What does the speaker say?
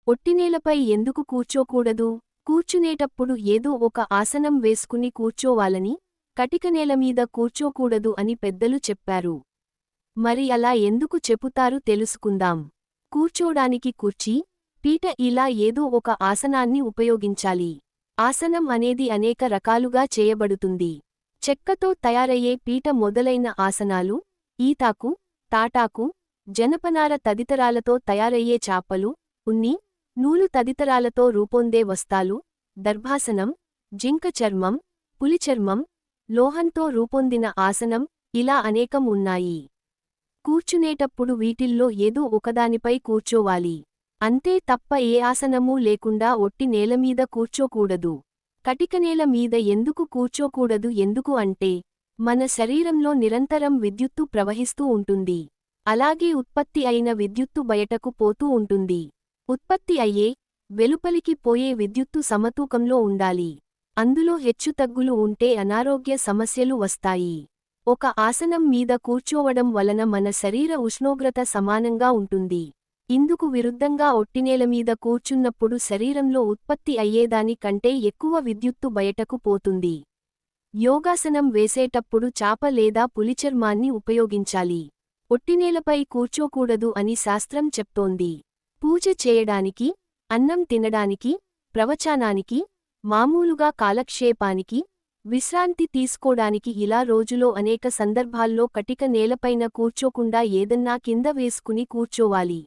ఒట్టినేలపై ఎందుకు కూర్చోకూడదు? కూర్చునేటప్పుడు ఏదో ఒక ఆసనం వేసుకుని కూర్చోవాలని, కటికనేలమీద కూర్చోకూడదు అని పెద్దలు చెప్పారు. మరి అలా ఎందుకు చెపుతారు తెలుసుకుందాం. కూర్చోడానికి కుర్చీ, పీట ఇలా ఏదో ఒక ఆసనాన్ని ఉపయోగించాలి. ఆసనం అనేది అనేక రకాలుగా చేయబడుతుంది. చెక్కతో తయారయ్యే పీట మొదలైన ఆసనాలు, ఈతాకు, తాటాకు, జనపనార తదితరాలతో తయారయ్యే చాపలు, ఉన్ని, నూలు తదితరాలతో రూపొందే వస్తాలు, దర్భాసనం, జింక చర్మం, పులిచర్మం, లోహంతో రూపొందిన ఆసనం, ఇలా అనేకం ఉన్నాయి. కూర్చునేటప్పుడు వీటిల్లో ఏదో ఒకదానిపై కూర్చోవాలి. అంతే తప్ప ఏ ఆసనమూ లేకుండా ఒట్టి నేలమీద కూర్చోకూడదు. కటికనేల మీద ఎందుకు కూర్చోకూడదు ఎందుకు అంటే, మన శరీరంలో నిరంతరం విద్యుత్తు ప్రవహిస్తూ ఉంటుంది. అలాగే ఉత్పత్తి అయిన విద్యుత్తు బయటకు పోతూ ఉంటుంది. ఉత్పత్తి అయ్యే, వెలుపలికి పోయే విద్యుత్తు సమతూకంలో ఉండాలి. అందులో హెచ్చుతగ్గులు ఉంటే అనారోగ్య సమస్యలు వస్తాయి. ఒక ఆసనం మీద కూర్చోవడం వలన మన శరీర ఉష్ణోగ్రత సమానంగా ఉంటుంది. ఇందుకు విరుద్ధంగా ఒట్టినేలమీద కూర్చున్నప్పుడు శరీరంలో ఉత్పత్తి అయ్యేదాని కంటే ఎక్కువ విద్యుత్తు బయటకు పోతుంది. యోగాసనం వేసేటప్పుడు చాప లేదా పులిచర్మాన్ని ఉపయోగించాలి. ఒట్టినేలపై కూర్చోకూడదు అని శాస్త్రం చెప్తోంది. పూజ చేయడానికి, అన్నం తినడానికి, ప్రవచనానికి, మామూలుగా కాలక్షేపానికి, విశ్రాంతి తీసుకోడానికి ఇలా రోజులో అనేక సందర్భాల్లో కటిక నేలపైన కూర్చోకుండా ఏదన్నా కింద వేసుకుని కూర్చోవాలి.